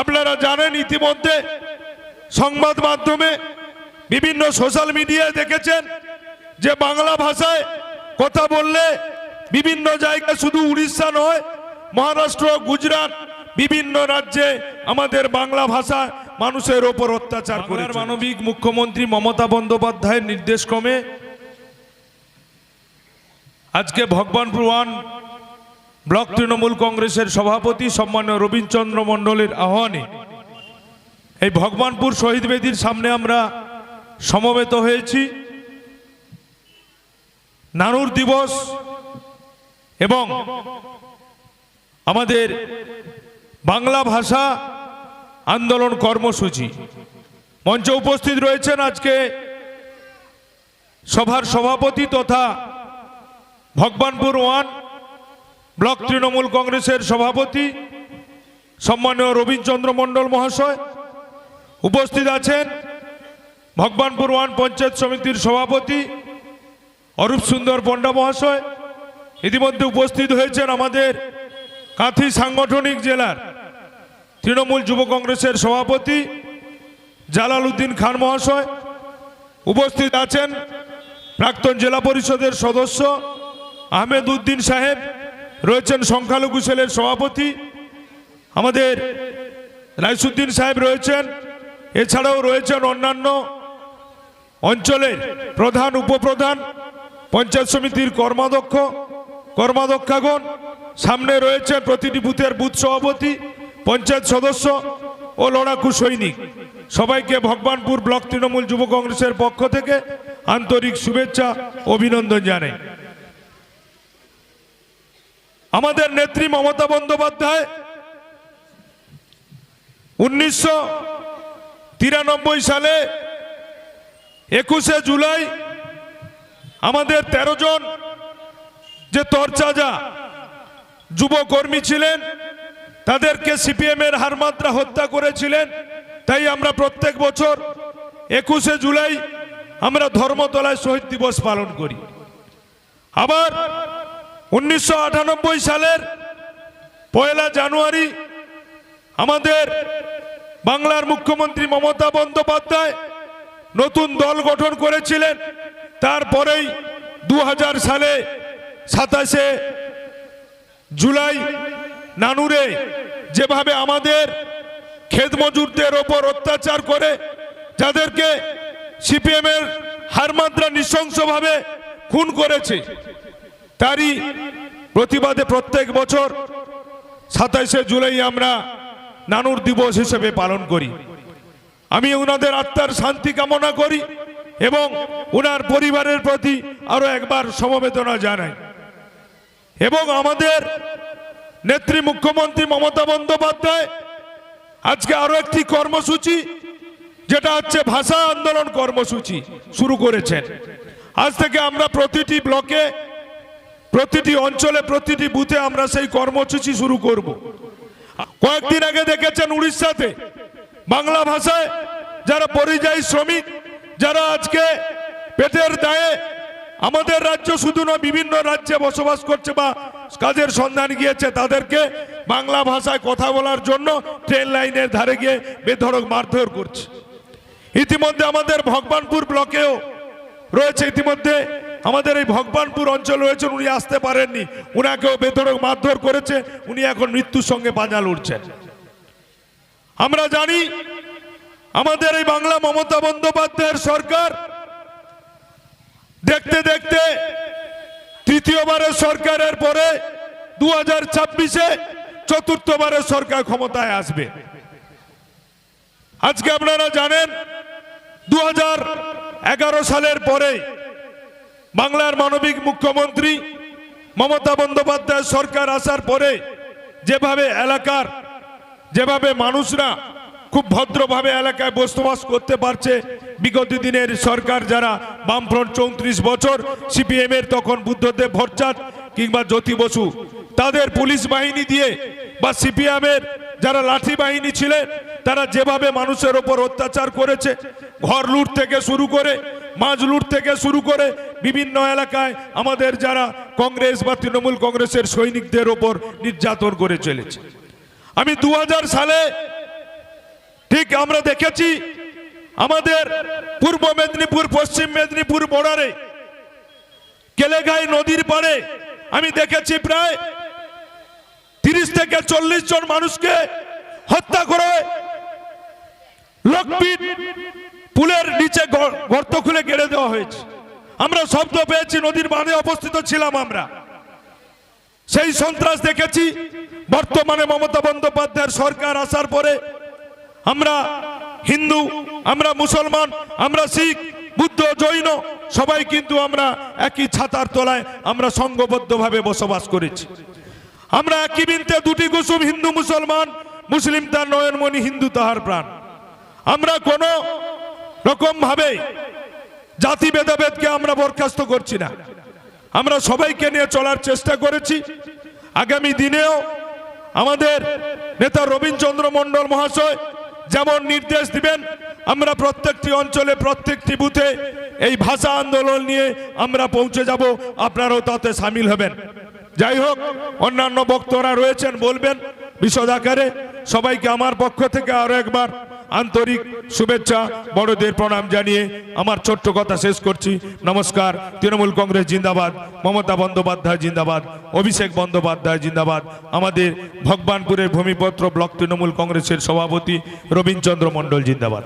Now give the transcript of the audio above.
আপনারা জানেন, ইতিমধ্যে সংবাদ মাধ্যমে বিভিন্ন সোশ্যাল মিডিয়ায় দেখেছেন যে বাংলা ভাষায় কথা বললে বিভিন্ন জায়গায়, শুধু উড়িষ্যা নয়, মহারাষ্ট্র, গুজরাট, বিভিন্ন রাজ্যে আমাদের বাংলা ভাষা মানুষের ওপর অত্যাচার করে। মানবিক মুখ্যমন্ত্রী মমতা বন্দ্যোপাধ্যায়ের নির্দেশক্রমে আজকে ভগবানপুর 1 ব্লক তৃণমূল কংগ্রেসের সভাপতি সম্মানীয় রবীন্দ্রচন্দ্র মণ্ডলের আহ্বানে এই ভগবানপুর শহীদ বেদির সামনে আমরা সমবেত হয়েছি। নানুর দিবস এবং আমাদের বাংলা ভাষা আন্দোলন কর্মসূচি মঞ্চে উপস্থিত রয়েছেন আজকে সভার সভাপতি তথা ভগবানপুর 1 ব্লক তৃণমূল কংগ্রেসের সভাপতি সম্মানীয় রবীন্দ্রচন্দ্র মণ্ডল মহাশয়। উপস্থিত আছেন ভগবানপুর 1 পঞ্চায়েত সমিতির সভাপতি অরূপ সুন্দর পণ্ডা মহাশয়। ইতিমধ্যে উপস্থিত হয়েছেন আমাদের কাঁথি সাংগঠনিক জেলার তৃণমূল যুব কংগ্রেসের সভাপতি জালাল উদ্দিন খান মহাশয়। উপস্থিত আছেন প্রাক্তন জেলা পরিষদের সদস্য আহমেদ উদ্দিন সাহেব, রয়েছেন সংখ্যালঘু সেলের সভাপতি আমাদের রাইসুদ্দিন সাহেব রয়েছেন। এছাড়াও রয়েছেন অন্যান্য অঞ্চলের প্রধান, উপপ্রধান, পঞ্চায়েত সমিতির কর্মাধ্যক্ষগণ। সামনে রয়েছেন প্রতিটি বুথের বুথ সভাপতি, পঞ্চায়েত সদস্য ও লড়াকু সৈনিক। সবাইকে ভগবানপুর ব্লক তৃণমূল যুব কংগ্রেসের পক্ষ থেকে আন্তরিক শুভেচ্ছা, অভিনন্দন জানাই। আমাদের নেত্রী মমতা বন্দ্যোপাধ্যায় 1993 সালে 21শে জুলাই আমাদের 13 জন যে তরচাজা যুবকর্মী ছিলেন তাদেরকে সিপিএম এর হারমাত্রা হত্যা করেছিলেন। তাই আমরা প্রত্যেক বছর 21শে জুলাই আমরা ধর্মতলায় শহীদ দিবস পালন করি। আবার 1998 সালের 1 জানুয়ারি আমাদের বাংলার মুখ্যমন্ত্রী মমতা বন্দ্যোপাধ্যায় নতুন দল গঠন করেছিলেন। তারপরেই 2000 সালে 27শে জুলাই নানুরে যেভাবে আমাদের ক্ষেত মজুরদের ওপর অত্যাচার করে যাদেরকে সিপিএম এর হারমাত্রা নৃশংসভাবে খুন করেছে, তারই প্রতিবাদে প্রত্যেক বছর 27শে জুলাই আমরা নানুর দিবস হিসেবে পালন করি। আমি ওনাদের আত্মার শান্তি কামনা করি এবং ওনার পরিবারের প্রতি আরো একবার সমবেদনা জানাই। এবং আমাদের নেত্রী মুখ্যমন্ত্রী মমতা বন্দ্যোপাধ্যায় আজকে আরো একটি কর্মসূচি, যেটা হচ্ছে ভাষা আন্দোলন কর্মসূচি শুরু করেছেন। আজ থেকে আমরা প্রতিটি ব্লকে, প্রতিটি অঞ্চলে, প্রতিটি বুথে আমরা সেই কর্মসূচি শুরু করব। কয়েকদিন আগে দেখেছেন উড়িষ্যাতে বাংলা ভাষায় যারা পরিযায়ী শ্রমিক, যারা আজকে পেটের দায়ে আমাদের রাজ্য শুধু নয় বিভিন্ন রাজ্যে বসবাস করছে বা কাজের সন্ধান গিয়েছে, তাদেরকে বাংলা ভাষায় কথা বলার জন্য ট্রেন লাইনের ধারে গিয়ে বেধড়ক মারধর করছে। ইতিমধ্যে আমাদের ভগবানপুর ব্লকেও রয়েছে, ইতিমধ্যে আমাদের এই ভগবানপুর অঞ্চল রয়েছেন, উনি আসতে পারেননি, উনাকেও বেধড়ক মারধর করেছে, উনি এখন মৃত্যুর সঙ্গে পাঞ্জা লড়ছেন। আমরা জানি আমাদের এই বাংলা মমতা বন্দ্যোপাধ্যায়ের সরকার দেখতে দেখতে তৃতীয়বারের সরকারের পরে 2026-এ চতুর্থবারের সরকার ক্ষমতায় আসবে। আজকে আপনারা জানেন 2011 সালের পরে বাংলার মানবিক মুখ্যমন্ত্রী মমতা বন্দ্যোপাধ্যায় সরকার আসার পরে যেভাবে মানুষরা খুব ভদ্রভাবে এলাকায় বসবাস করতে পারছে, বিগত দিনের সরকার যারা বামফ্রন্ট 34 বছর, সিপিএম এর তখন বুদ্ধদেব ভট্টাচার্য কিংবা জ্যোতি বসু, তাদের পুলিশ বাহিনী দিয়ে বা সিপিএম এর যারা লাঠি বাহিনী ছিলেন তারা যেভাবে মানুষের ওপর অত্যাচার করেছে, ঘর লুট থেকে শুরু করে মাছ লুট থেকে শুরু করে বিভিন্ন এলাকায় আমাদের যারা কংগ্রেস বা তৃণমূল কংগ্রেসের সৈনিকদের ওপর নির্যাতন করে চলেছে। আমি 2000 সালে ঠিক আমরা দেখেছি আমাদের পূর্ব মেদিনীপুর পশ্চিম মেদিনীপুর বর্ডারে কেলেঘাই নদীর পাড়ে আমি দেখেছি প্রায় 30 থেকে 40 জন মানুষকে হত্যা করে লোকপিট পুলের নিচে গর্ত খুলে গেড়ে দেওয়া হয়েছে। আমরা শব্দ পেয়েছি, নদীর বাঁধে অবস্থিত ছিলাম আমরা, সেই সন্ত্রাস দেখেছি। বর্তমানে মমতা বন্দ্যোপাধ্যায়ের সরকার আসার পরে আমরা হিন্দু, আমরা মুসলমান, আমরা শিখ, বুদ্ধ, জৈন সবাই কিন্তু আমরা একই ছাতার তলায় আমরা সংঘবদ্ধভাবে বসবাস করেছি। আমরা একই বৃন্তে দুটি কুসুম, হিন্দু মুসলমান, মুসলিম তার নয়নমণি, হিন্দু তাহার প্রাণ। আমরা কোনো রকম ভাবে জাতি ভেদাভেদকে আমরা বরখাস্ত করছি না, আমরা সবাইকে নিয়ে চলার চেষ্টা করেছি। আগামী দিনেও আমাদের নেতা রবীন্দ্রচন্দ্র মণ্ডল মহাশয় যেমন নির্দেশ দিবেন, আমরা প্রত্যেকটি অঞ্চলে প্রত্যেকটি বুথে এই ভাষা আন্দোলন নিয়ে আমরা পৌঁছে যাব, আপনারাও তাতে সামিল হবেন। যাই হোক, অন্যান্য বক্তারা রয়েছেন, বলবেন বিশদ আকারে। সবাইকে আমার পক্ষ থেকে আরো একবার আন্তরিক শুভেচ্ছা, বড়দের প্রণাম জানিয়ে আমার ছোট্ট কথা শেষ করছি। নমস্কার। তৃণমূল কংগ্রেস জিন্দাবাদ, মমতা বন্দ্যোপাধ্যায় জিন্দাবাদ, অভিষেক বন্দ্যোপাধ্যায় জিন্দাবাদ। আমাদের ভগবানপুরের ভূমিপত্র ব্লক তৃণমূল কংগ্রেসের সভাপতি রবীন্দ্রচন্দ্র মণ্ডল জিন্দাবাদ।